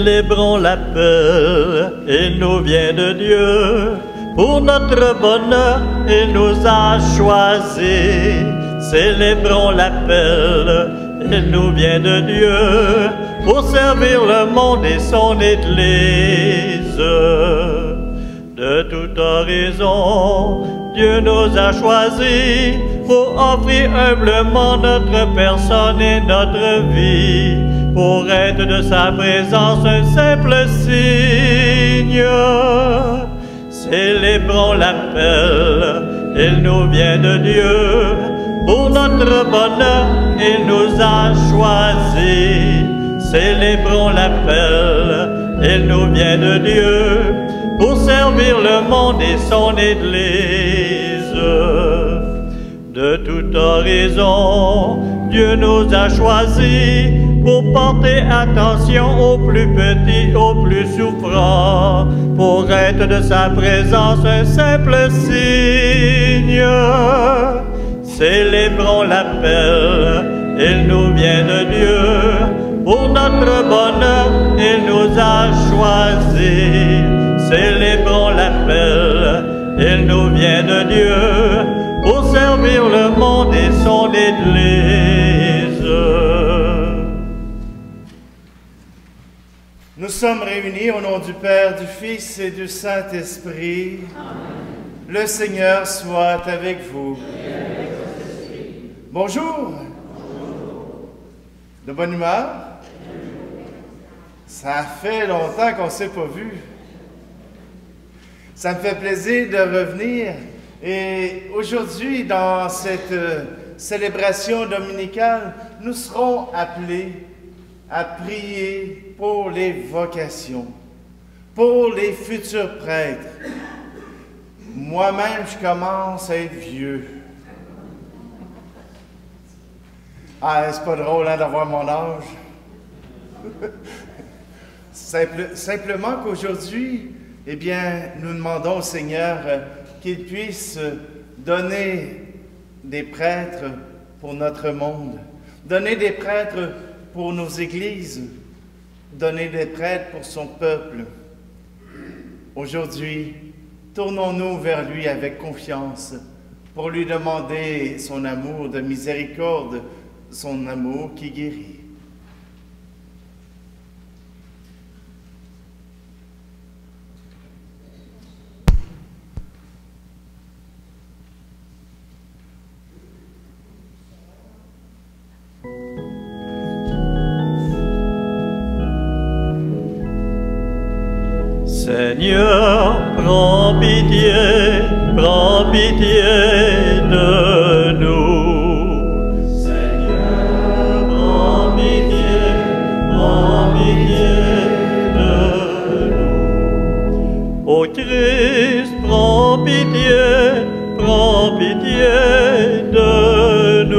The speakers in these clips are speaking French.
Célébrons l'appel, il nous vient de Dieu. Pour notre bonheur, il nous a choisis. Célébrons l'appel, il nous vient de Dieu. Pour servir le monde et son Église. De tout horizon, Dieu nous a choisis pour offrir humblement notre personne et notre vie, pour être de sa présence un simple signe. Célébrons l'appel, il nous vient de Dieu. Pour notre bonheur, il nous a choisis. Célébrons l'appel, il nous vient de Dieu, pour servir le monde et son Église. De tout horizon, Dieu nous a choisis pour porter attention aux plus petits, aux plus souffrants, pour être de sa présence un simple signe. Célébrons l'appel, il nous vient de Dieu. Pour notre bonheur, il nous a choisis. Célébrons l'appel, il nous vient de Dieu, pour servir le monde et son Église. Nous sommes réunis au nom du Père, du Fils et du Saint-Esprit. Le Seigneur soit avec vous. Bonjour. De bonne humeur? Ça fait longtemps qu'on ne s'est pas vu. Ça me fait plaisir de revenir. Et aujourd'hui, dans cette célébration dominicale, nous serons appelés à prier pour les vocations, pour les futurs prêtres. Moi-même, je commence à être vieux. Ah, c'est pas drôle hein, d'avoir mon âge. Simplement qu'aujourd'hui, eh bien, nous demandons au Seigneur qu'il puisse donner des prêtres pour notre monde, donner des prêtres pour nos églises, donner des prêtres pour son peuple. Aujourd'hui, tournons-nous vers lui avec confiance pour lui demander son amour de miséricorde, son amour qui guérit. Seigneur, prends pitié de nous. Seigneur, prends pitié de nous. Ô Christ, prends pitié de nous.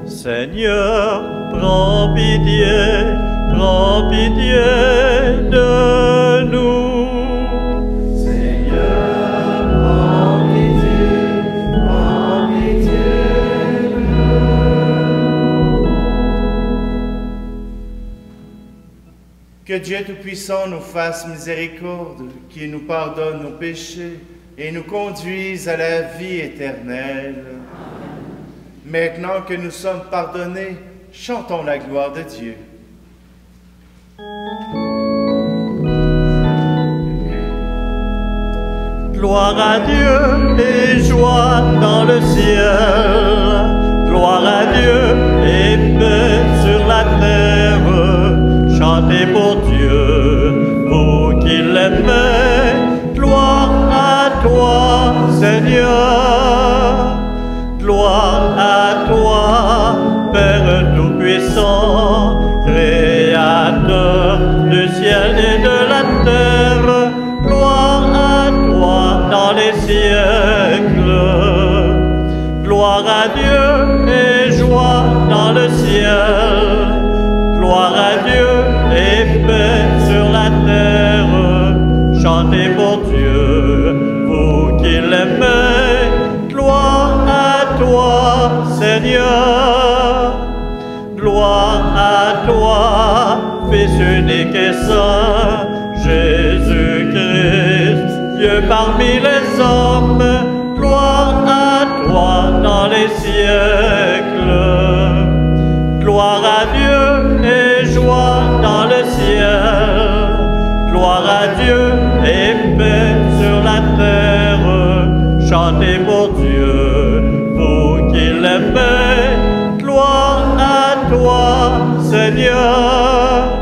Seigneur, prends pitié de nous. Seigneur, prends pitié de nous. Que Dieu Tout-Puissant nous fasse miséricorde, qu'il nous pardonne nos péchés et nous conduise à la vie éternelle. Maintenant que nous sommes pardonnés, chantons la gloire de Dieu. Gloire à Dieu et joie dans le ciel. Gloire à Dieu et paix sur la terre. Chantez pour Dieu, vous qui l'aimez. Gloire à toi, Seigneur. Gloire à toi, Père Tout-Puissant, Créateur du ciel et de la terre. Gloire à toi dans les siècles. Gloire à Dieu et joie dans le ciel. Gloire à Dieu et paix sur la terre. Chantez pour Dieu, vous qui l'aimez. Seigneur. Gloire à toi, Fils unique et saint, Jésus-Christ, Dieu parmi les hommes. Gloire à toi dans les siècles. Gloire à Dieu et joie dans le ciel. Gloire à Dieu et paix sur la terre. Chantez pour Dieu, vous qui l'aimez. Gloire à toi, Seigneur.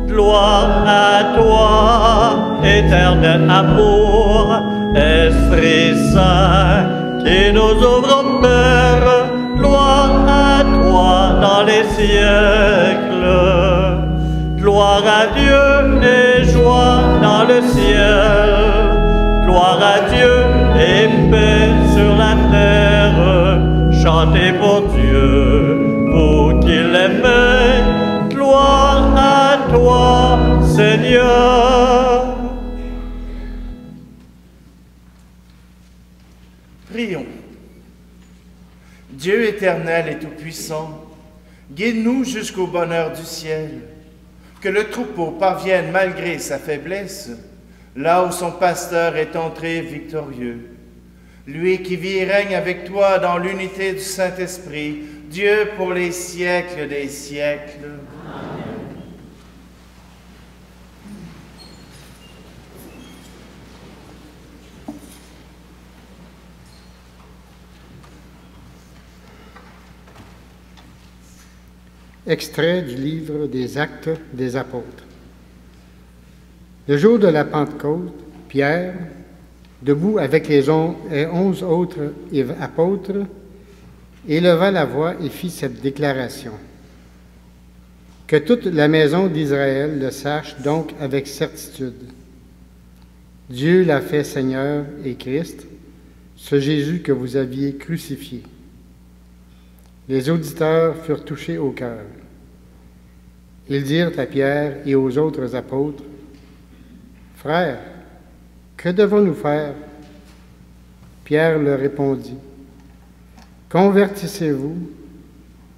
Gloire à toi, éternel amour, Esprit Saint, qui nous ouvre au Père. Gloire à toi dans les siècles. Gloire à Dieu et joie dans le ciel. Gloire à Dieu et paix sur la terre. Chantez pour Dieu, vous qui l'aimez. Gloire à toi, Seigneur. Prions. Dieu éternel et tout-puissant, guide-nous jusqu'au bonheur du ciel. Que le troupeau parvienne malgré sa faiblesse, là où son pasteur est entré victorieux. Lui qui vit et règne avec toi dans l'unité du Saint-Esprit, Dieu pour les siècles des siècles. Amen. Extrait du livre des Actes des Apôtres. Le jour de la Pentecôte, Pierre, debout avec les 11 autres apôtres, éleva la voix et fit cette déclaration. Que toute la maison d'Israël le sache donc avec certitude. Dieu l'a fait Seigneur et Christ, ce Jésus que vous aviez crucifié. Les auditeurs furent touchés au cœur. Ils dirent à Pierre et aux autres apôtres, « Frères, que devons-nous faire? » Pierre leur répondit, « Convertissez-vous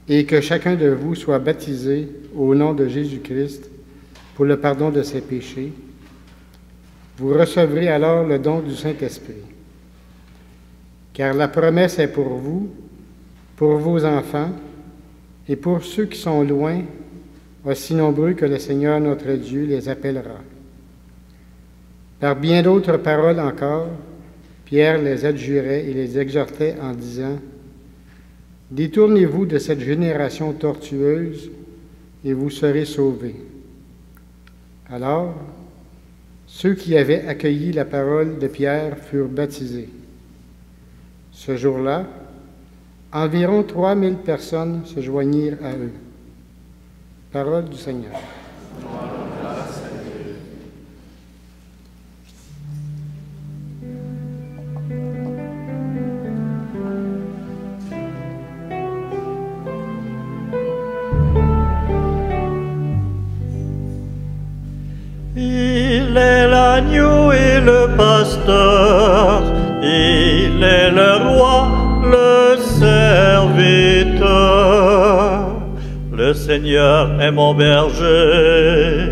et que chacun de vous soit baptisé au nom de Jésus-Christ pour le pardon de ses péchés. Vous recevrez alors le don du Saint-Esprit. Car la promesse est pour vous, pour vos enfants et pour ceux qui sont loin, aussi nombreux que le Seigneur notre Dieu les appellera. » Par bien d'autres paroles encore, Pierre les adjurait et les exhortait en disant, « Détournez-vous de cette génération tortueuse et vous serez sauvés. » Alors, ceux qui avaient accueilli la parole de Pierre furent baptisés. Ce jour-là, environ 3000 personnes se joignirent à eux. Parole du Seigneur. Il est l'agneau et le pasteur, il est le roi, le serviteur. Le Seigneur est mon berger,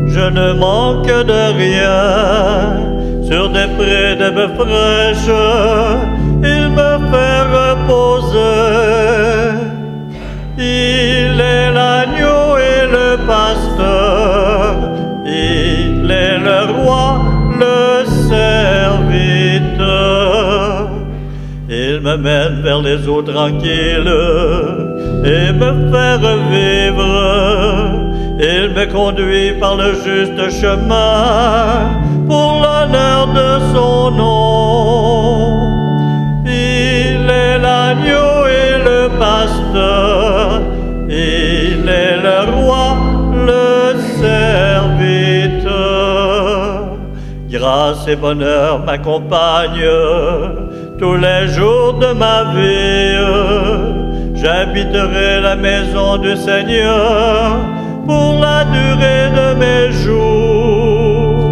je ne manque de rien. Sur des prés d'herbes fraîches, il me fait reposer. Il est l'agneau et le pasteur, il est le roi, le serviteur. Il me mène vers les eaux tranquilles et me fait revivre. Il me conduit par le juste chemin pour l'honneur de son nom. Il est l'agneau et le pasteur, il est le roi, le serviteur. Grâce et bonheur m'accompagnent tous les jours de ma vie. J'habiterai la maison du Seigneur pour la durée de mes jours.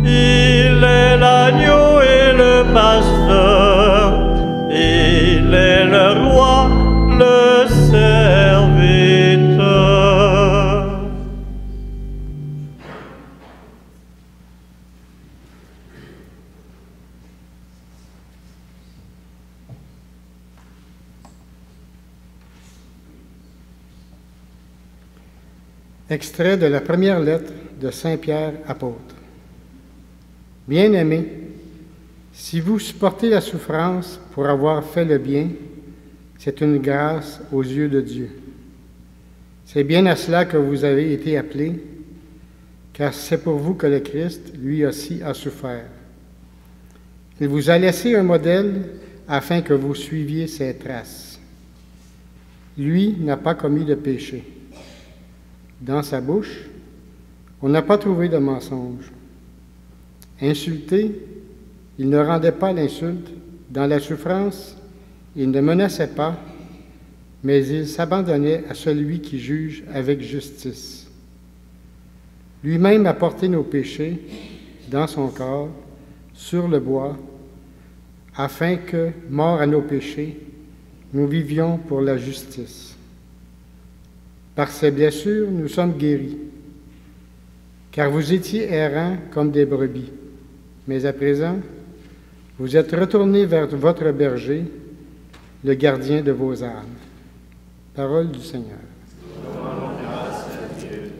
Il est l'agneau et le pasteur, il est le roi, le Extrait de la première lettre de Saint Pierre, apôtre. Bien-aimés, si vous supportez la souffrance pour avoir fait le bien, c'est une grâce aux yeux de Dieu. C'est bien à cela que vous avez été appelés, car c'est pour vous que le Christ, lui aussi, a souffert. Il vous a laissé un modèle afin que vous suiviez ses traces. Lui n'a pas commis de péché. Dans sa bouche, on n'a pas trouvé de mensonge. Insulté, il ne rendait pas l'insulte. Dans la souffrance, il ne menaçait pas, mais il s'abandonnait à celui qui juge avec justice. Lui-même a porté nos péchés dans son corps, sur le bois, afin que, morts à nos péchés, nous vivions pour la justice. Par ses blessures, nous sommes guéris, car vous étiez errants comme des brebis, mais à présent, vous êtes retournés vers votre berger, le gardien de vos âmes. Parole du Seigneur. Grâce à Dieu.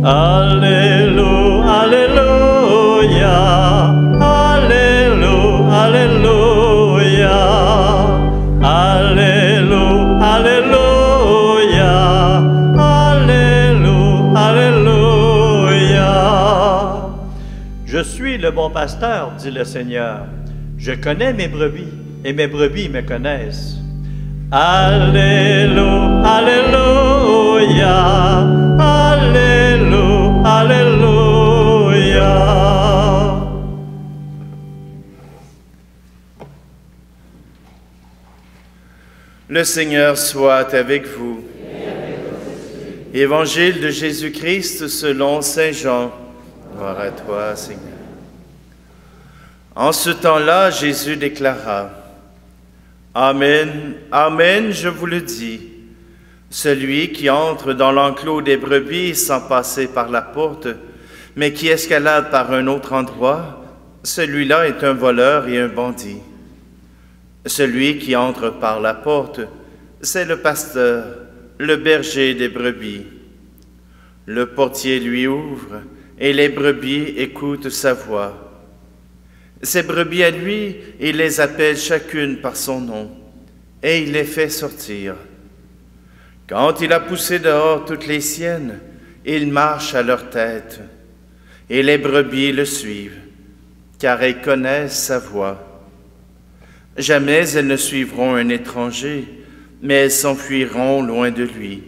Alléluia, Alléluia, Alléluia, Alléluia, Alléluia, Alléluia. Je suis le bon pasteur, dit le Seigneur. Je connais mes brebis, et mes brebis me connaissent. Alléluia, Alléluia, Alléluia, Alléluia. Le Seigneur soit avec vous. Évangile de Jésus-Christ selon saint Jean. Gloire à toi, Seigneur. En ce temps-là, Jésus déclara: Amen, Amen, je vous le dis. Celui qui entre dans l'enclos des brebis sans passer par la porte, mais qui escalade par un autre endroit, celui-là est un voleur et un bandit. Celui qui entre par la porte, c'est le pasteur, le berger des brebis. Le portier lui ouvre, et les brebis écoutent sa voix. Ces brebis à lui, il les appelle chacune par son nom, et il les fait sortir. Quand il a poussé dehors toutes les siennes, il marche à leur tête, et les brebis le suivent, car elles connaissent sa voix. Jamais elles ne suivront un étranger, mais elles s'enfuiront loin de lui,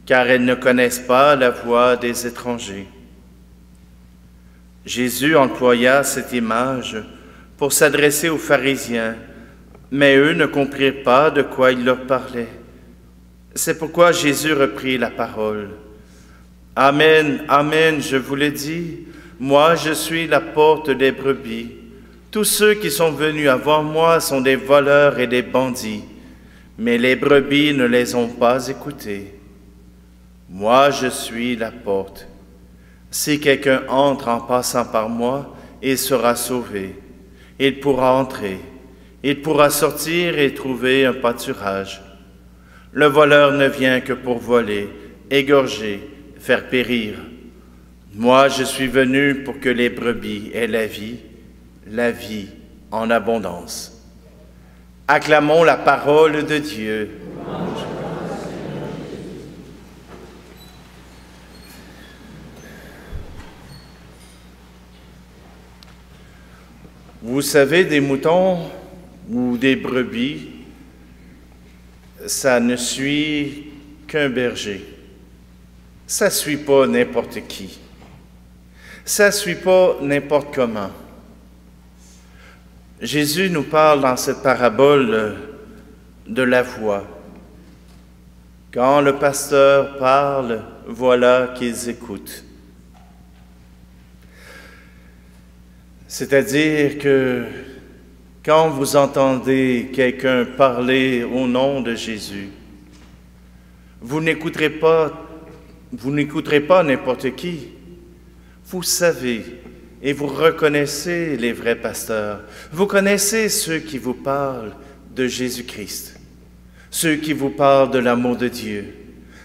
car elles ne connaissent pas la voix des étrangers. Jésus employa cette image pour s'adresser aux pharisiens, mais eux ne comprirent pas de quoi il leur parlait. C'est pourquoi Jésus reprit la parole. Amen, Amen, je vous le dis, moi je suis la porte des brebis. Tous ceux qui sont venus avant moi sont des voleurs et des bandits, mais les brebis ne les ont pas écoutés. Moi je suis la porte. Si quelqu'un entre en passant par moi, il sera sauvé. Il pourra entrer, il pourra sortir et trouver un pâturage. Le voleur ne vient que pour voler, égorger, faire périr. Moi, je suis venu pour que les brebis aient la vie en abondance. Acclamons la parole de Dieu. Vous savez, des moutons ou des brebis, ça ne suit qu'un berger. Ça ne suit pas n'importe qui. Ça ne suit pas n'importe comment. Jésus nous parle dans cette parabole de la voix. Quand le pasteur parle, voilà qu'ils écoutent. C'est-à-dire que quand vous entendez quelqu'un parler au nom de Jésus, vous n'écouterez pas n'importe qui, Vous savez et vous reconnaissez les vrais pasteurs. Vous connaissez ceux qui vous parlent de Jésus-Christ, ceux qui vous parlent de l'amour de Dieu,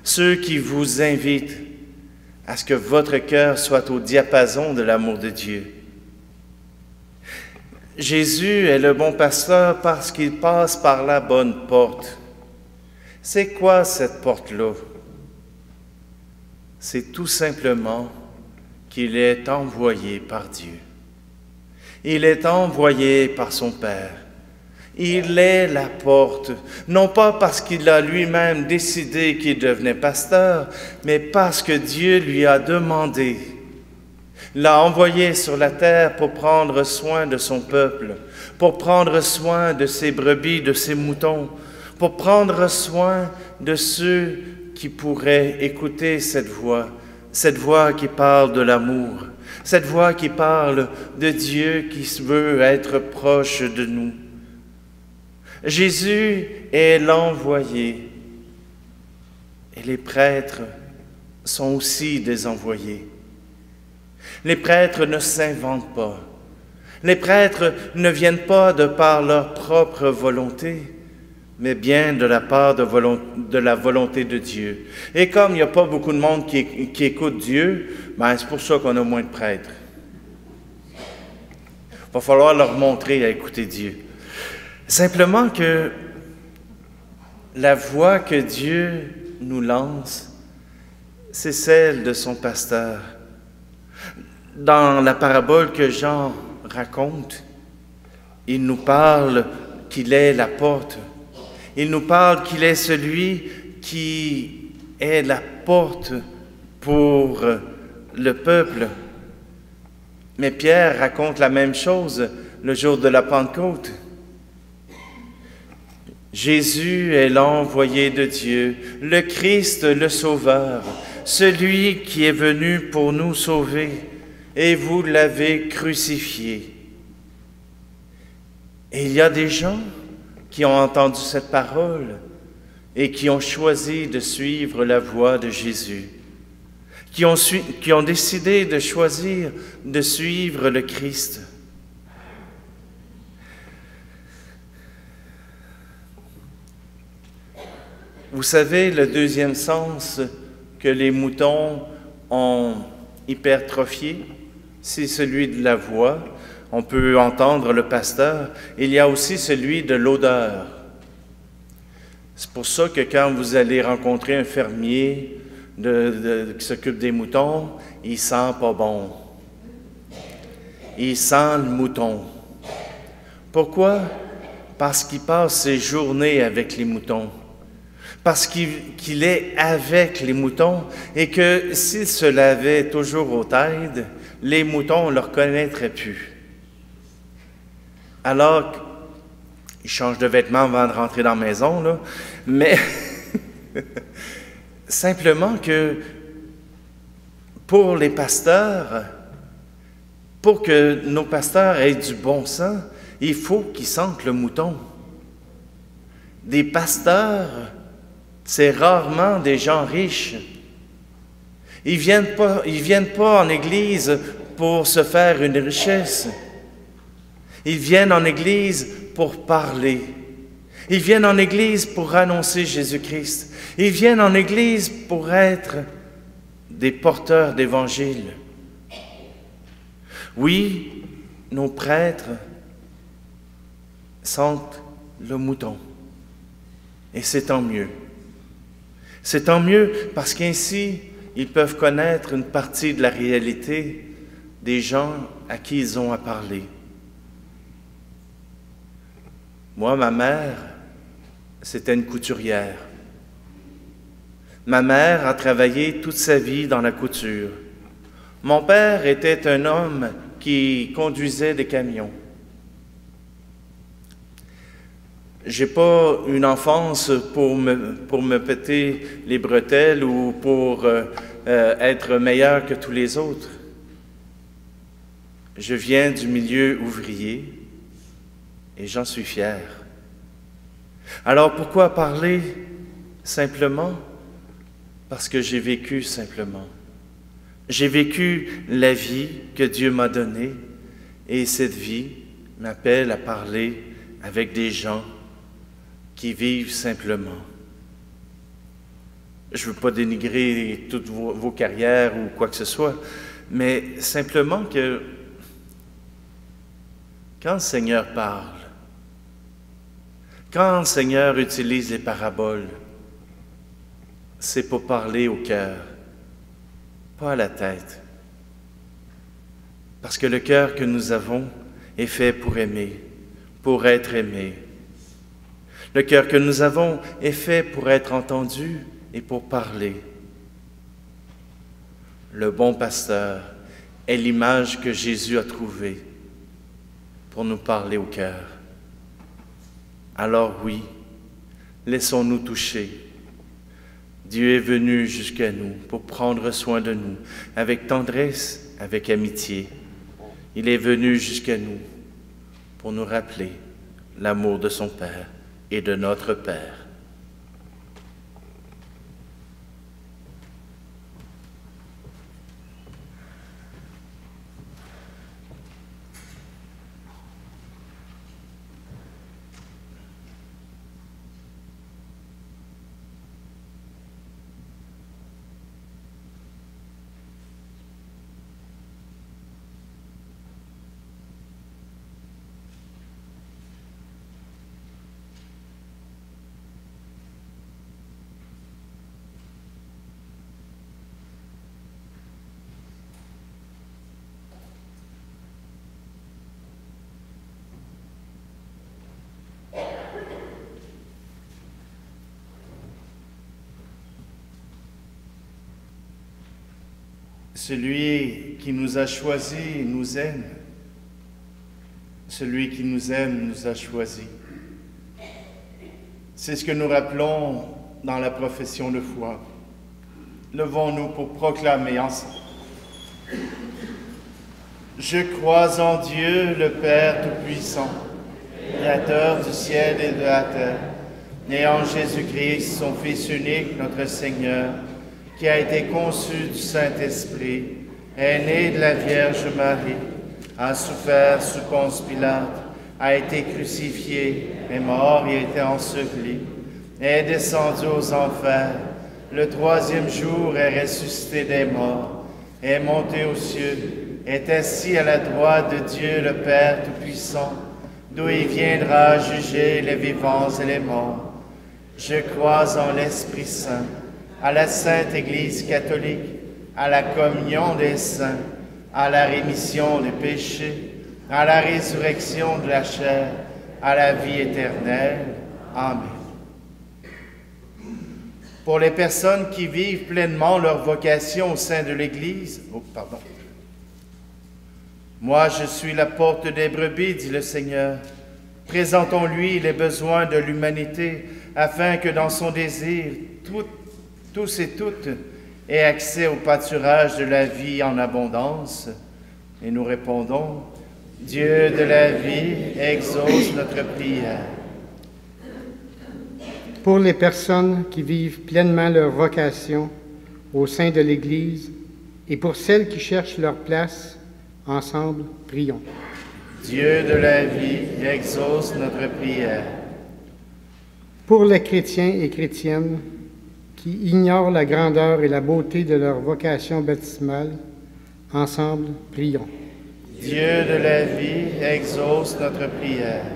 ceux qui vous invitent à ce que votre cœur soit au diapason de l'amour de Dieu. Jésus est le bon pasteur parce qu'il passe par la bonne porte. C'est quoi cette porte-là? C'est tout simplement qu'il est envoyé par Dieu. Il est envoyé par son Père. Il est la porte, non pas parce qu'il a lui-même décidé qu'il devenait pasteur, mais parce que Dieu lui a demandé, l'a envoyé sur la terre pour prendre soin de son peuple, pour prendre soin de ses brebis, de ses moutons, pour prendre soin de ceux qui pourraient écouter cette voix qui parle de l'amour, cette voix qui parle de Dieu qui veut être proche de nous. Jésus est l'envoyé et les prêtres sont aussi des envoyés. Les prêtres ne s'inventent pas. Les prêtres ne viennent pas de par leur propre volonté, mais bien de la part de la volonté de Dieu. Et comme il n'y a pas beaucoup de monde qui écoute Dieu, ben c'est pour ça qu'on a moins de prêtres. Il va falloir leur montrer à écouter Dieu. Simplement que la voix que Dieu nous lance, c'est celle de son pasteur. Dans la parabole que Jean raconte, il nous parle qu'il est la porte. Il nous parle qu'il est celui qui est la porte pour le peuple. Mais Pierre raconte la même chose le jour de la Pentecôte. Jésus est l'envoyé de Dieu, le Christ, le Sauveur, celui qui est venu pour nous sauver, et vous l'avez crucifié. Et il y a des gens qui ont entendu cette parole et qui ont choisi de suivre la voie de Jésus, qui ont décidé de choisir de suivre le Christ. Vous savez, le deuxième sens que les moutons ont hypertrophié, c'est celui de la voix. On peut entendre le pasteur. Il y a aussi celui de l'odeur. C'est pour ça que quand vous allez rencontrer un fermier qui s'occupe des moutons, il sent pas bon. Il sent le mouton. Pourquoi? Parce qu'il passe ses journées avec les moutons. Parce qu'il est avec les moutons et que s'il se lavait toujours aux têtes, les moutons ne le reconnaîtraient plus. Alors, il change de vêtements avant de rentrer dans la maison, là, mais simplement que pour les pasteurs, pour que nos pasteurs aient du bon sens, il faut qu'ils sentent le mouton. Des pasteurs, c'est rarement des gens riches. Ils viennent pas en Église pour se faire une richesse. Ils viennent en Église pour parler. Ils viennent en Église pour annoncer Jésus-Christ. Ils viennent en Église pour être des porteurs d'Évangile. Oui, nos prêtres sentent le mouton. Et c'est tant mieux. C'est tant mieux parce qu'ainsi, ils peuvent connaître une partie de la réalité des gens à qui ils ont à parler. Moi, ma mère, c'était une couturière. Ma mère a travaillé toute sa vie dans la couture. Mon père était un homme qui conduisait des camions. J'ai pas une enfance pour me péter les bretelles ou pour être meilleur que tous les autres. Je viens du milieu ouvrier et j'en suis fier. Alors pourquoi parler simplement? Parce que j'ai vécu simplement. J'ai vécu la vie que Dieu m'a donnée et cette vie m'appelle à parler avec des gens qui vivent simplement. Je ne veux pas dénigrer toutes vos carrières ou quoi que ce soit, mais simplement que quand le Seigneur parle, quand le Seigneur utilise les paraboles, c'est pour parler au cœur, pas à la tête. Parce que le cœur que nous avons est fait pour aimer, pour être aimé. Le cœur que nous avons est fait pour être entendu et pour parler. Le bon pasteur est l'image que Jésus a trouvée pour nous parler au cœur. Alors oui, laissons-nous toucher. Dieu est venu jusqu'à nous pour prendre soin de nous, avec tendresse, avec amitié. Il est venu jusqu'à nous pour nous rappeler l'amour de son Père et de notre Père. Celui qui nous a choisis nous aime. Celui qui nous aime nous a choisis. C'est ce que nous rappelons dans la profession de foi. Levons-nous pour proclamer ensemble. Je crois en Dieu, le Père Tout-Puissant, Créateur du ciel et de la terre, et en Jésus-Christ, son Fils unique, notre Seigneur, qui a été conçu du Saint-Esprit, est né de la Vierge Marie, a souffert sous Ponce Pilate, a été crucifié, est mort et a été enseveli, est descendu aux enfers, le troisième jour est ressuscité des morts, est monté aux cieux, est assis à la droite de Dieu le Père Tout-Puissant, d'où il viendra juger les vivants et les morts. Je crois en l'Esprit Saint, à la Sainte Église catholique, à la communion des saints, à la rémission des péchés, à la résurrection de la chair, à la vie éternelle. Amen. Pour les personnes qui vivent pleinement leur vocation au sein de l'Église, Moi, je suis la porte des brebis, dit le Seigneur. Présentons-lui les besoins de l'humanité, afin que dans son désir, tous et toutes aient accès au pâturage de la vie en abondance. Et nous répondons, Dieu de la vie, exauce notre prière. Pour les personnes qui vivent pleinement leur vocation au sein de l'Église et pour celles qui cherchent leur place, ensemble, prions. Dieu de la vie, exauce notre prière. Pour les chrétiens et chrétiennes qui ignorent la grandeur et la beauté de leur vocation baptismale, ensemble, prions. Dieu de la vie, exauce notre prière.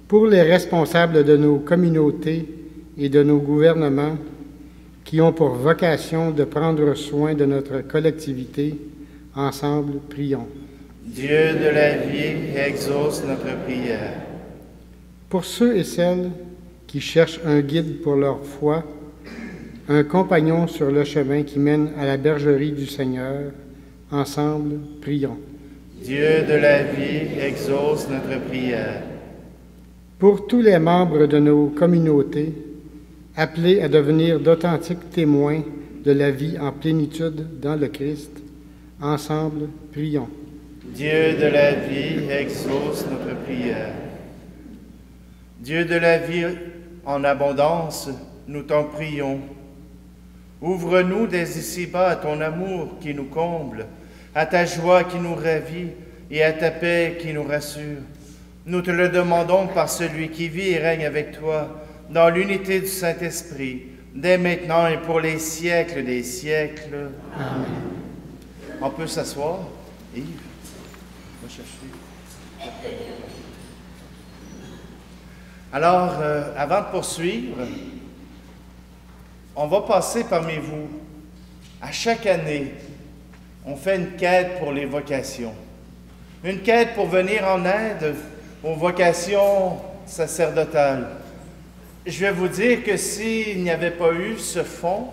Pour les responsables de nos communautés et de nos gouvernements qui ont pour vocation de prendre soin de notre collectivité, ensemble, prions. Dieu de la vie, exauce notre prière. Pour ceux et celles qui cherchent un guide pour leur foi, un compagnon sur le chemin qui mène à la bergerie du Seigneur, ensemble, prions. Dieu de la vie, exauce notre prière. Pour tous les membres de nos communautés, appelés à devenir d'authentiques témoins de la vie en plénitude dans le Christ, ensemble, prions. Dieu de la vie, exauce notre prière. Dieu de la vie en abondance, nous t'en prions. Ouvre-nous dès ici-bas à ton amour qui nous comble, à ta joie qui nous ravit et à ta paix qui nous rassure. Nous te le demandons par celui qui vit et règne avec toi, dans l'unité du Saint-Esprit, dès maintenant et pour les siècles des siècles. Amen. On peut s'asseoir. Yves, va chercher. Alors, avant de poursuivre, on va passer parmi vous. À chaque année, on fait une quête pour les vocations. Une quête pour venir en aide aux vocations sacerdotales. Je vais vous dire que s'il n'y avait pas eu ce fonds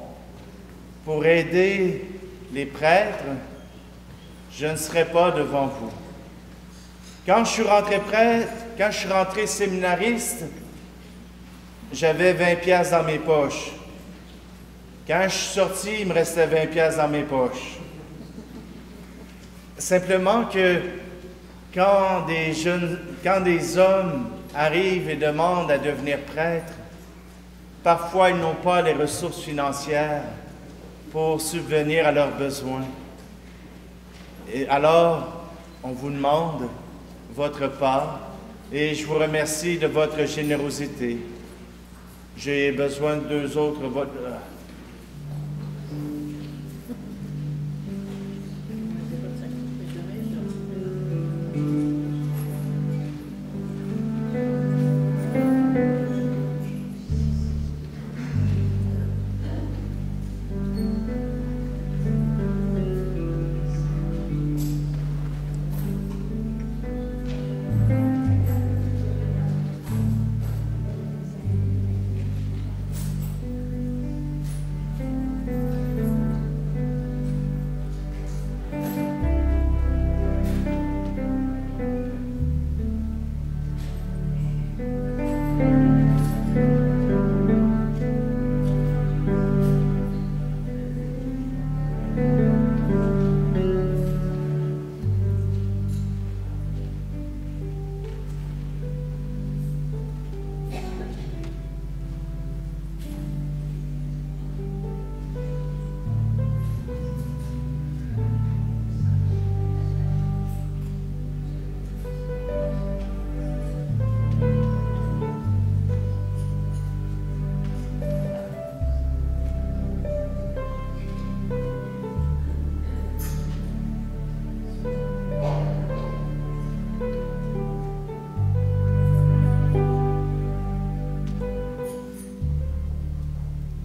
pour aider les prêtres, je ne serais pas devant vous. Quand je suis rentré prêtre, quand je suis rentré séminariste, j'avais 20 piastres dans mes poches. Quand je suis sorti, il me restait 20 piastres dans mes poches. Simplement que quand des hommes arrivent et demandent à devenir prêtres, parfois ils n'ont pas les ressources financières pour subvenir à leurs besoins. Et alors, on vous demande votre part et je vous remercie de votre générosité. J'ai besoin de deux autres.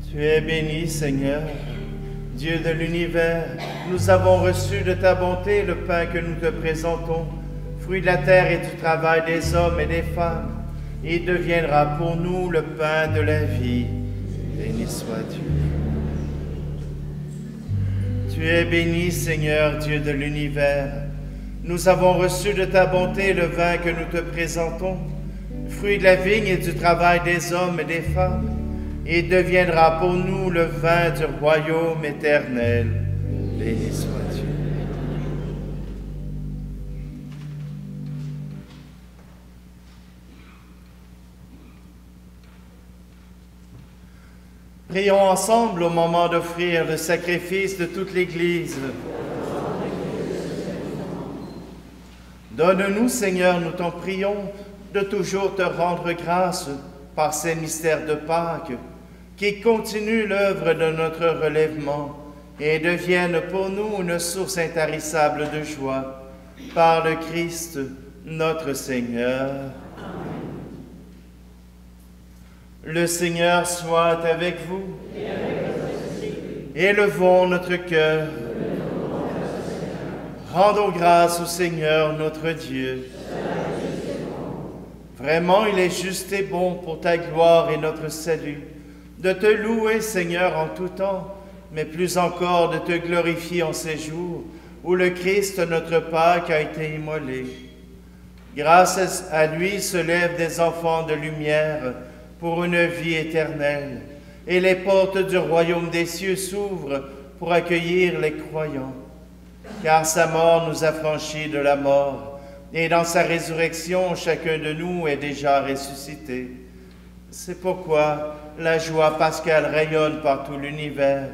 Tu es béni, Seigneur, Dieu de l'univers. Nous avons reçu de ta bonté le pain que nous te présentons, fruit de la terre et du travail des hommes et des femmes. Il deviendra pour nous le pain de la vie. Béni sois-tu. Tu es béni, Seigneur, Dieu de l'univers. Nous avons reçu de ta bonté le vin que nous te présentons, fruit de la vigne et du travail des hommes et des femmes. Il deviendra pour nous le vin du royaume éternel. Béni sois-tu. Prions ensemble au moment d'offrir le sacrifice de toute l'Église. Donne-nous, Seigneur, nous t'en prions, de toujours te rendre grâce par ces mystères de Pâques, qui continuent l'œuvre de notre relèvement et deviennent pour nous une source intarissable de joie, par le Christ, notre Seigneur. Amen. Le Seigneur soit avec vous. Et avec votre esprit. Élevons notre cœur. Rendons grâce au Seigneur notre Dieu. Vraiment, il est juste et bon pour ta gloire et notre salut, de te louer, Seigneur, en tout temps, mais plus encore de te glorifier en ces jours où le Christ, notre Pâque, a été immolé. Grâce à lui se lèvent des enfants de lumière pour une vie éternelle, et les portes du royaume des cieux s'ouvrent pour accueillir les croyants. Car sa mort nous a franchis de la mort, et dans sa résurrection, chacun de nous est déjà ressuscité. C'est pourquoi la joie pascale rayonne par tout l'univers,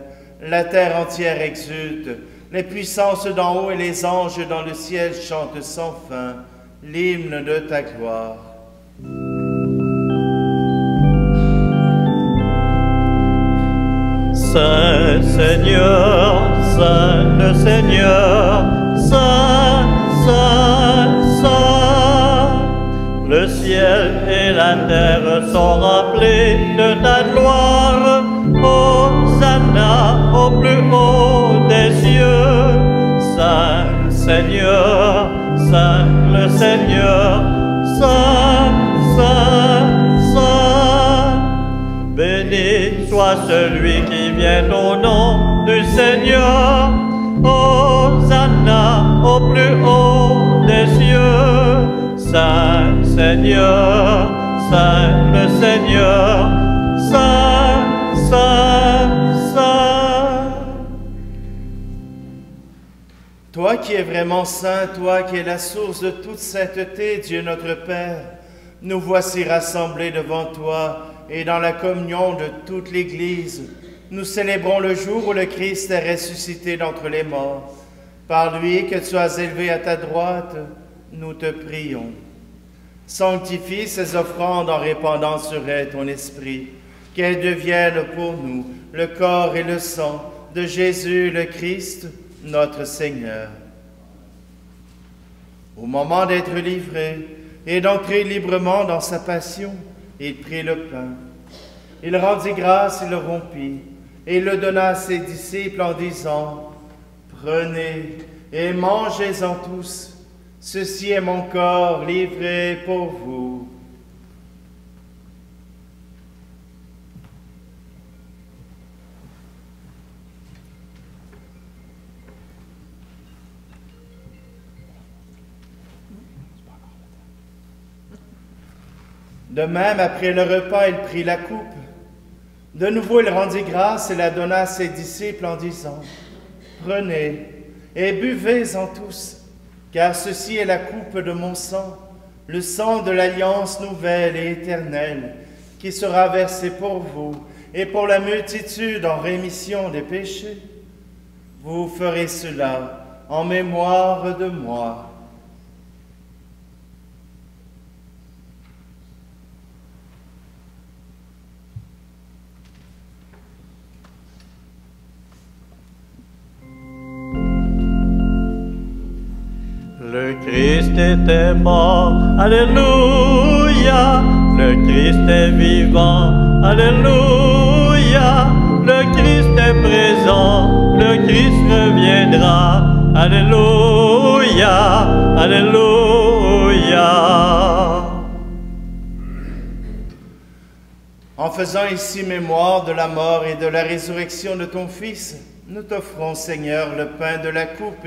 La terre entière exulte, les puissances d'en haut et les anges dans le ciel chantent sans fin l'hymne de ta gloire. Saint Seigneur, Saint le Seigneur, Saint, Saint, Saint. Le ciel et la terre sont remplis de ta gloire. Hosanna au plus haut des cieux. Saint Seigneur, Saint le Seigneur, Saint, Saint, Saint. Béni soit celui qui vient au nom du Seigneur. Hosanna au plus haut des cieux. Saint Seigneur, Saint le Seigneur, Saint, Saint, Saint. Toi qui es vraiment saint, toi qui es la source de toute sainteté, Dieu notre Père, nous voici rassemblés devant toi et dans la communion de toute l'Église. Nous célébrons le jour où le Christ est ressuscité d'entre les morts. Par lui que tu as élevé à ta droite, nous te prions. Sanctifie ces offrandes en répandant sur elles ton esprit, qu'elles deviennent pour nous le corps et le sang de Jésus le Christ, notre Seigneur. Au moment d'être livré et d'entrer librement dans sa passion, il prit le pain. Il rendit grâce, il le rompit, et le donna à ses disciples en disant, « Prenez et mangez-en tous. Ceci est mon corps livré pour vous. » De même, après le repas, il prit la coupe. De nouveau, il rendit grâce et la donna à ses disciples en disant, « Prenez et buvez-en tous. Car ceci est la coupe de mon sang, le sang de l'alliance nouvelle et éternelle, qui sera versé pour vous et pour la multitude en rémission des péchés. Vous ferez cela en mémoire de moi. » Le Christ était mort, alléluia. Le Christ est vivant, alléluia. Le Christ est présent, le Christ reviendra, alléluia, alléluia. En faisant ici mémoire de la mort et de la résurrection de ton Fils, nous t'offrons, Seigneur, le pain de la coupe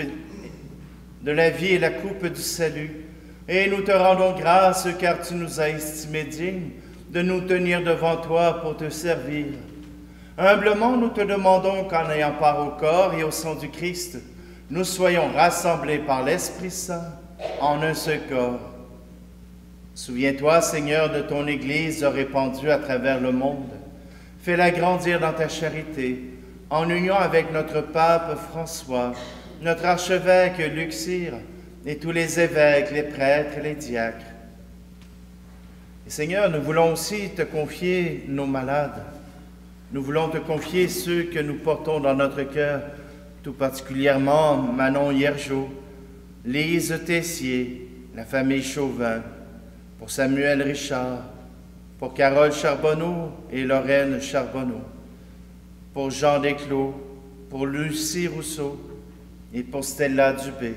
de la vie et la coupe du salut. Et nous te rendons grâce car tu nous as estimés dignes de nous tenir devant toi pour te servir. Humblement, nous te demandons qu'en ayant part au corps et au sang du Christ, nous soyons rassemblés par l'Esprit Saint en un seul corps. Souviens-toi, Seigneur, de ton Église répandue à travers le monde. Fais-la grandir dans ta charité, en union avec notre pape François, notre archevêque Luxire, et tous les évêques, les prêtres et les diacres. Et Seigneur, nous voulons aussi te confier nos malades. Nous voulons te confier ceux que nous portons dans notre cœur, tout particulièrement Manon Hiergeau, Lise Tessier, la famille Chauvin, pour Samuel Richard, pour Carole Charbonneau et Lorraine Charbonneau, pour Jean Desclos, pour Lucie Rousseau et pour Stella Dubé.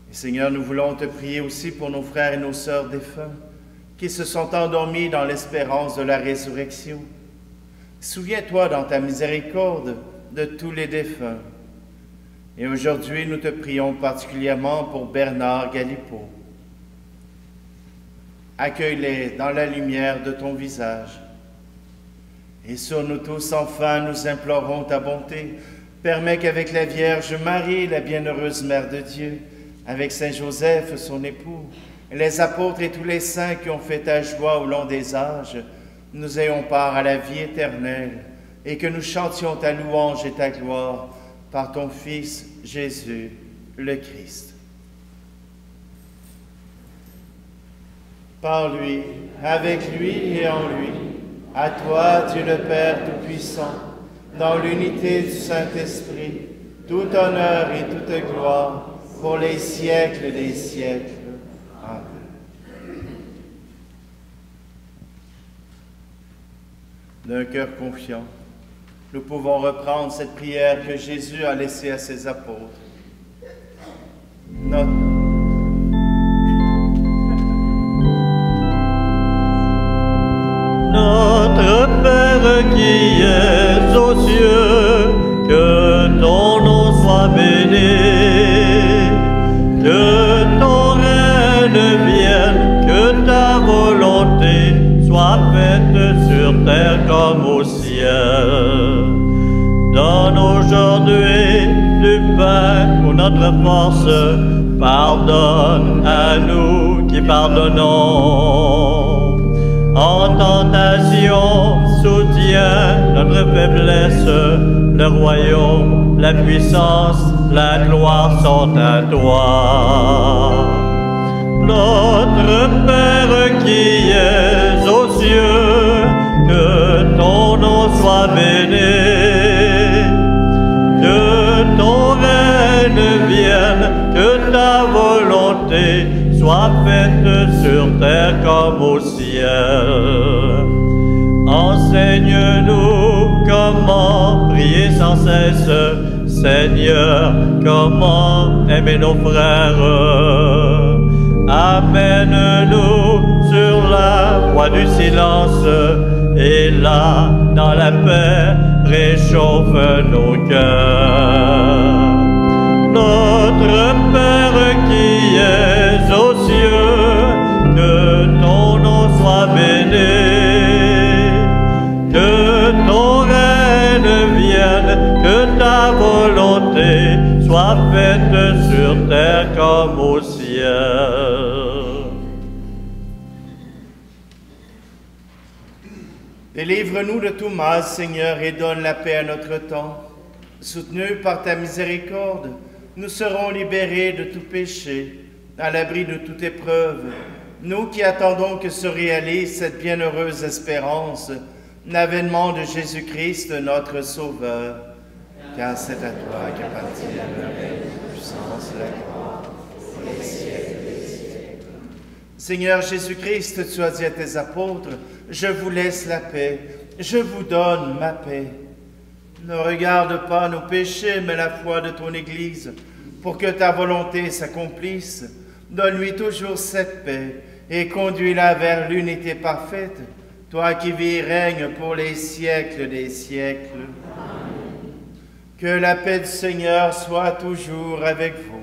Et Seigneur, nous voulons te prier aussi pour nos frères et nos sœurs défunts qui se sont endormis dans l'espérance de la résurrection. Souviens-toi dans ta miséricorde de tous les défunts. Et aujourd'hui, nous te prions particulièrement pour Bernard Galipeau. Accueille-les dans la lumière de ton visage. Et sur nous tous, enfin, nous implorons ta bonté. Permets qu'avec la Vierge Marie, la bienheureuse Mère de Dieu, avec Saint Joseph, son époux, les apôtres et tous les saints qui ont fait ta joie au long des âges, nous ayons part à la vie éternelle, et que nous chantions ta louange et ta gloire par ton Fils Jésus, le Christ. Par lui, avec lui et en lui, à toi, Dieu le Père Tout-Puissant, dans l'unité du Saint-Esprit, tout honneur et toute gloire pour les siècles des siècles. Amen. D'un cœur confiant, nous pouvons reprendre cette prière que Jésus a laissée à ses apôtres. Notre Père qui es aux cieux, que ton nom soit béni, que ton règne vienne, que ta volonté soit faite sur terre comme au ciel. Donne aujourd'hui du pain pour notre force, pardonne à nous qui pardonnons. En tentation, soutiens notre faiblesse, le royaume, la puissance, la gloire sont à toi. Notre Père qui es aux cieux, que ton nom soit béni, que ton règne vienne, que ta volonté soit faite sur terre comme au ciel. Enseigne-nous comment prier sans cesse, Seigneur, comment aimer nos frères. Amène-nous sur la voie du silence, et là, dans la paix, réchauffe nos cœurs. Notre Père qui es aux cieux, que ton nom soit béni, que ton règne vienne, que ta volonté soit faite sur terre comme au ciel. Délivre-nous de tout mal, Seigneur, et donne la paix à notre temps. Soutenus par ta miséricorde, nous serons libérés de tout péché, à l'abri de toute épreuve, nous qui attendons que se réalise cette bienheureuse espérance, l'avènement de Jésus-Christ, notre Sauveur. Car c'est à toi qu'appartient la puissance et la gloire pour les siècles des siècles. Seigneur Jésus-Christ, tu as dit à tes apôtres, « Je vous laisse la paix, je vous donne ma paix. » Ne regarde pas nos péchés, mais la foi de ton Église, pour que ta volonté s'accomplisse. Donne-lui toujours cette paix et conduis-la vers l'unité parfaite, toi qui vis et règnes pour les siècles des siècles. Amen. Que la paix du Seigneur soit toujours avec vous.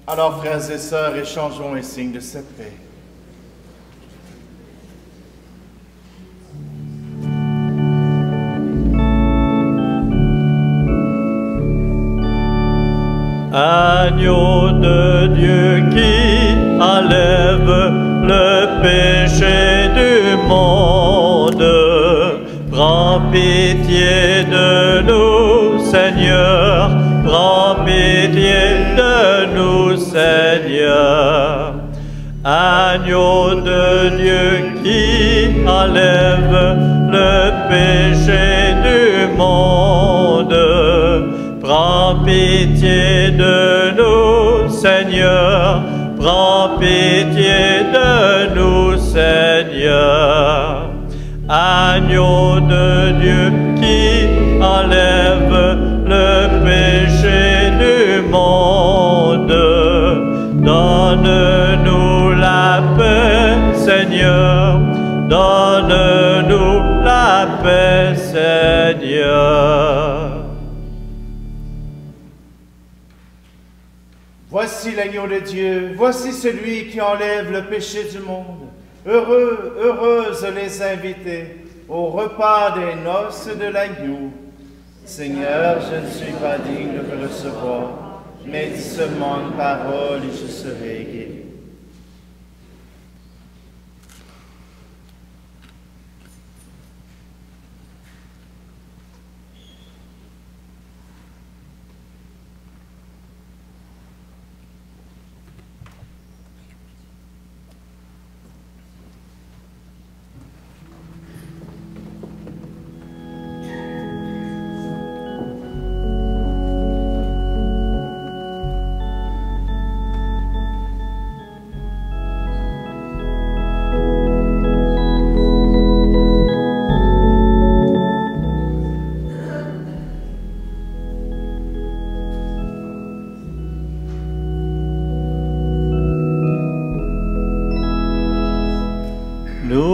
Alors, frères et sœurs, échangeons un signe de cette paix. Agneau de Dieu qui enlève le péché du monde, prends pitié de nous, Seigneur, prends pitié de nous, Seigneur. Agneau de Dieu qui enlève le péché du monde, prends pitié de nous, Seigneur, prends pitié de nous, Seigneur. Agneau de Dieu qui enlève le péché du monde, donne-nous la paix, Seigneur, donne-nous la paix, Seigneur. Voici l'agneau de Dieu, voici celui qui enlève le péché du monde. Heureux, heureuses les invités au repas des noces de l'agneau. Seigneur, je ne suis pas digne de vous recevoir, mais dis seulement une parole et je serai guéri.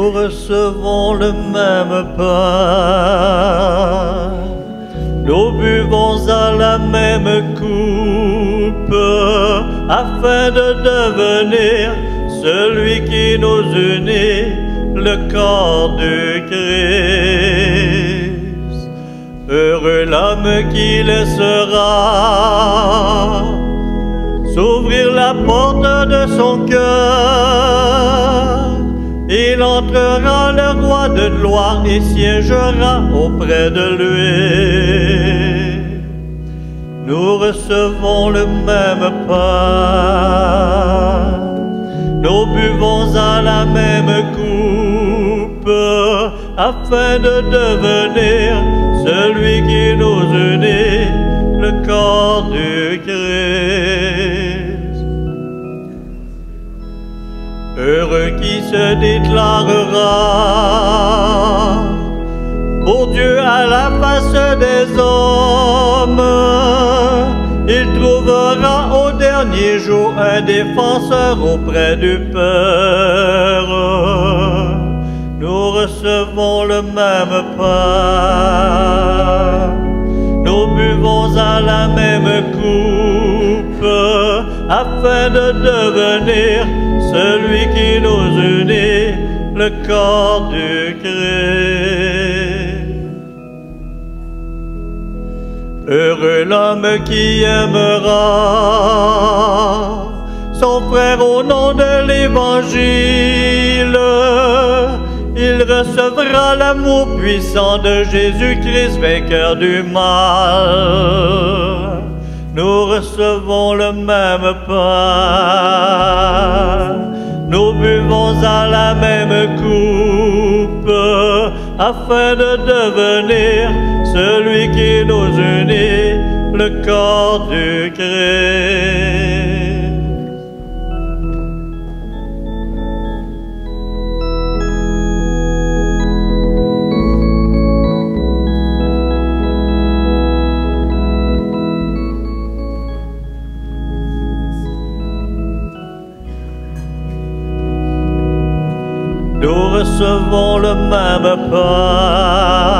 nous recevons le même pain, nous buvons à la même coupe, afin de devenir celui qui nous unit, le corps du Christ. Heureux l'homme qui laissera s'ouvrir la porte de son cœur. Il entrera le roi de gloire et siégera auprès de lui. Nous recevons le même pain, nous buvons à la même coupe, afin de devenir celui qui nous unit, le corps du Christ. Heureux qui se déclarera pour Dieu à la face des hommes. Il trouvera au dernier jour un défenseur auprès du Père. Nous recevons le même pain, nous buvons à la même coupe, afin de devenir celui qui nous unit, le corps du Christ. Heureux l'homme qui aimera son frère au nom de l'Évangile. Il recevra l'amour puissant de Jésus-Christ, vainqueur du mal. Nous recevons le même pain, nous buvons à la même coupe, afin de devenir celui qui nous unit, le corps du Christ. Nous recevons le même pain,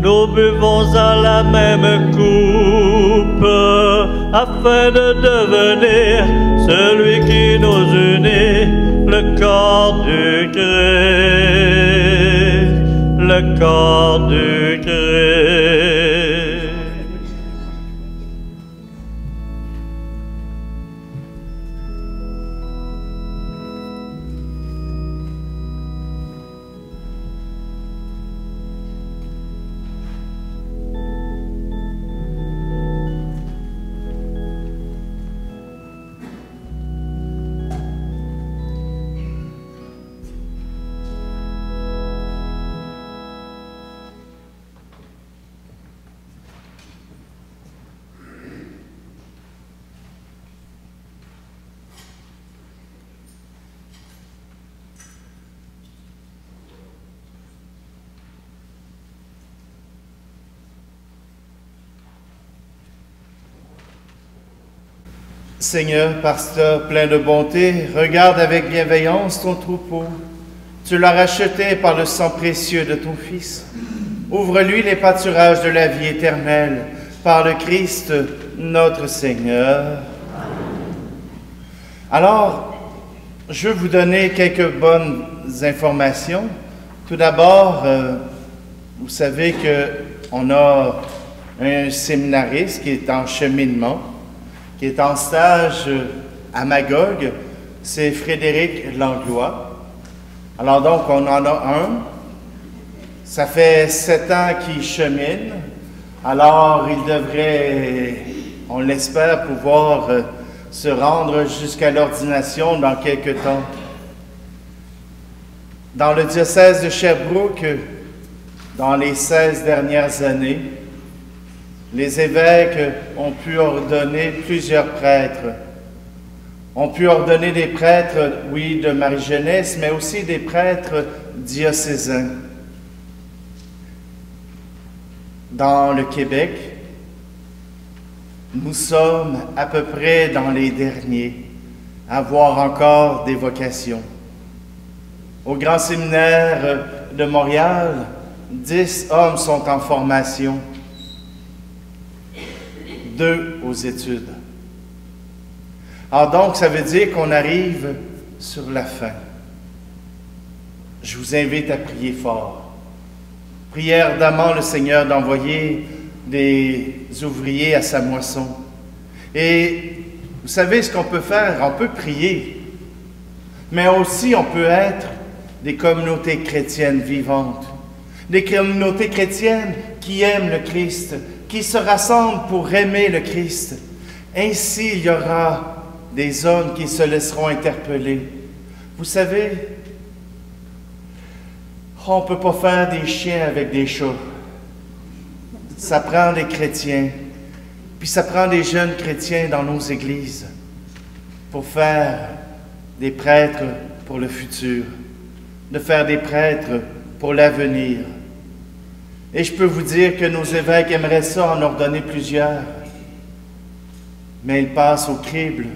nous buvons à la même coupe, afin de devenir celui qui nous unit, le corps du Christ, le corps du Christ. Seigneur, pasteur plein de bonté, regarde avec bienveillance ton troupeau. Tu l'as racheté par le sang précieux de ton Fils. Ouvre-lui les pâturages de la vie éternelle par le Christ notre Seigneur. Alors, je vais vous donner quelques bonnes informations. Tout d'abord, vous savez qu'on a un séminariste qui est en cheminement, qui est en stage à Magog, c'est Frédéric Langlois. Alors donc, on en a un. Ça fait 7 ans qu'il chemine. Alors, il devrait, on l'espère, pouvoir se rendre jusqu'à l'ordination dans quelque temps. Dans le diocèse de Sherbrooke, dans les 16 dernières années, les évêques ont pu ordonner plusieurs prêtres. On pu ordonner des prêtres, oui, de Marie-Jeunesse, mais aussi des prêtres diocésains. Dans le Québec, nous sommes à peu près dans les derniers à avoir encore des vocations. Au Grand Séminaire de Montréal, 10 hommes sont en formation, 2 aux études. Alors donc, ça veut dire qu'on arrive sur la fin. Je vous invite à prier fort. Priez ardemment le Seigneur d'envoyer des ouvriers à sa moisson. Et vous savez ce qu'on peut faire? On peut prier, mais aussi on peut être des communautés chrétiennes vivantes, des communautés chrétiennes qui aiment le Christ, qui se rassemblent pour aimer le Christ. Ainsi, il y aura des hommes qui se laisseront interpeller. Vous savez, on ne peut pas faire des chiens avec des chats. Ça prend des chrétiens, puis ça prend des jeunes chrétiens dans nos églises pour faire des prêtres pour le futur, de faire des prêtres pour l'avenir. Et je peux vous dire que nos évêques aimeraient ça en ordonner plusieurs, mais ils passent au crible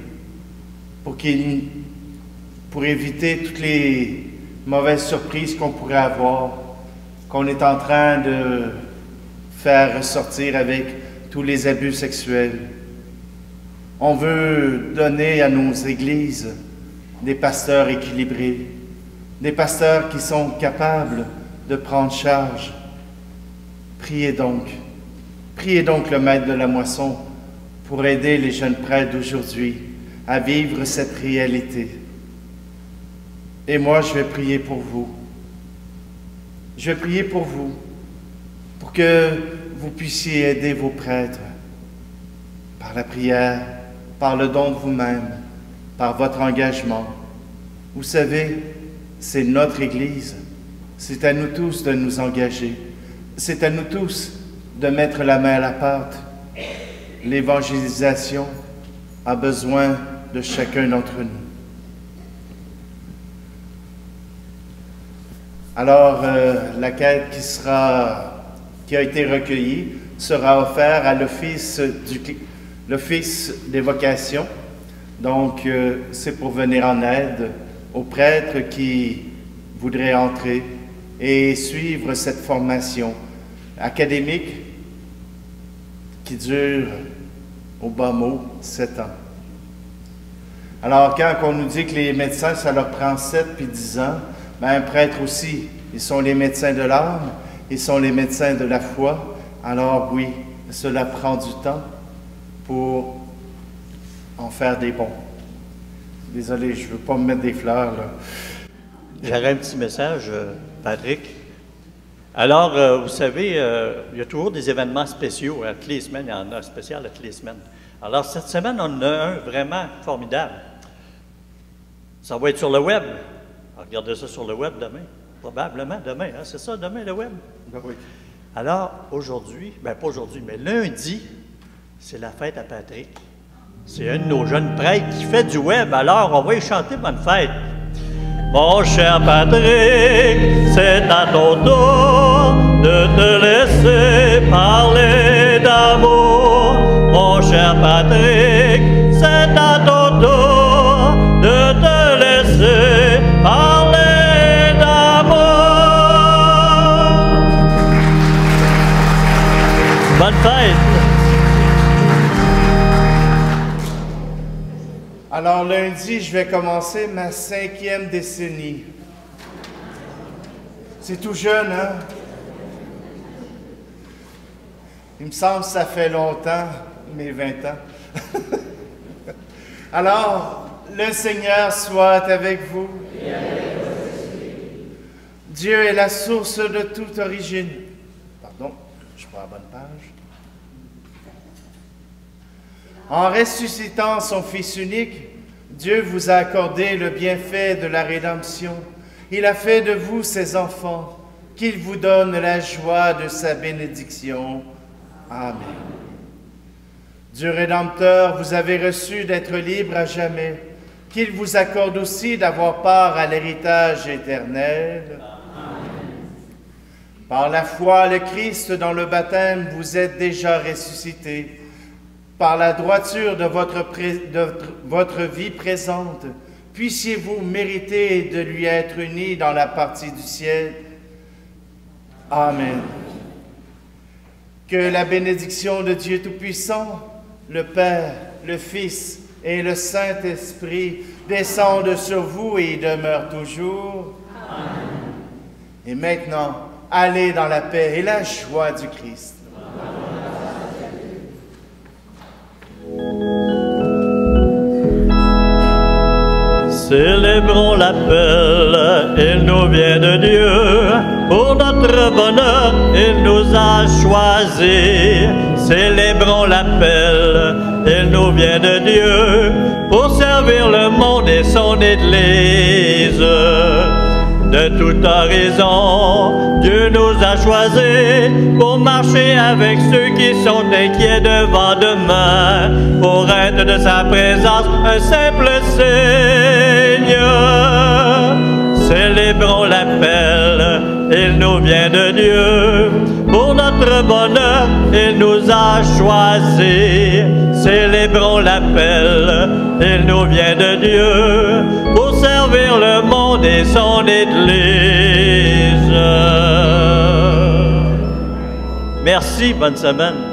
pour éviter toutes les mauvaises surprises qu'on pourrait avoir, qu'on est en train de faire ressortir avec tous les abus sexuels. On veut donner à nos églises des pasteurs équilibrés, des pasteurs qui sont capables de prendre charge. Priez donc le maître de la moisson pour aider les jeunes prêtres d'aujourd'hui à vivre cette réalité. Et moi, je vais prier pour vous. Je vais prier pour vous, pour que vous puissiez aider vos prêtres par la prière, par le don de vous-même, par votre engagement. Vous savez, c'est notre Église. C'est à nous tous de nous engager. C'est à nous tous de mettre la main à la pâte. L'évangélisation a besoin de chacun d'entre nous. Alors, la quête qui a été recueillie sera offerte à l'Office des vocations. Donc, c'est pour venir en aide aux prêtres qui voudraient entrer et suivre cette formation académique qui dure, au bas mot, 7 ans. Alors, quand on nous dit que les médecins, ça leur prend 7 puis 10 ans, ben, un prêtre aussi, ils sont les médecins de l'âme, ils sont les médecins de la foi. Alors oui, cela prend du temps pour en faire des bons. Désolé, je ne veux pas me mettre des fleurs, là. J'aurais un petit message, Patrick. Alors, vous savez, il y a toujours des événements spéciaux. À toutes les semaines, il y en a un spécial à toutes les semaines. Alors, cette semaine, on en a un vraiment formidable. Ça va être sur le web. Regardez ça sur le web demain. Probablement demain, hein? C'est ça, demain, le web? Ben oui. Alors, aujourd'hui, bien pas aujourd'hui, mais lundi, c'est la fête à Patrick. C'est un de nos jeunes prêtres qui fait du web. Alors, on va y chanter bonne fête. Mon cher Patrick, c'est à ton tour de te laisser parler d'amour. Mon cher Patrick, c'est à ton tour de te laisser parler d'amour. Bonne fête! Alors lundi, je vais commencer ma 5e décennie. C'est tout jeune, hein? Il me semble que ça fait longtemps, mes 20 ans. Alors, le Seigneur soit avec vous. Dieu est la source de toute origine. Pardon, je prends la bonne page. En ressuscitant son Fils unique, Dieu vous a accordé le bienfait de la rédemption. Il a fait de vous ses enfants, qu'il vous donne la joie de sa bénédiction. Amen. Dieu Rédempteur, vous avez reçu d'être libre à jamais, qu'il vous accorde aussi d'avoir part à l'héritage éternel. Amen. Par la foi, le Christ, dans le baptême, vous êtes déjà ressuscité. Par la droiture de votre vie présente, puissiez-vous mériter de lui être unis dans la partie du ciel. Amen. Que la bénédiction de Dieu Tout-Puissant, le Père, le Fils et le Saint-Esprit descendent sur vous et y demeurent toujours. Amen. Et maintenant, allez dans la paix et la joie du Christ. Célébrons l'appel, il nous vient de Dieu. Pour notre bonheur, il nous a choisis. Célébrons l'appel, il nous vient de Dieu. Pour servir le monde et son Église. De tout horizon, Dieu nous a choisis pour marcher avec ceux qui sont inquiets devant demain, pour être de sa présence un simple signe. Célébrons l'appel, il nous vient de Dieu. Pour notre bonheur, il nous a choisis. Célébrons l'appel, il nous vient de Dieu, pour servir le monde et son Église. Merci, bonne semaine.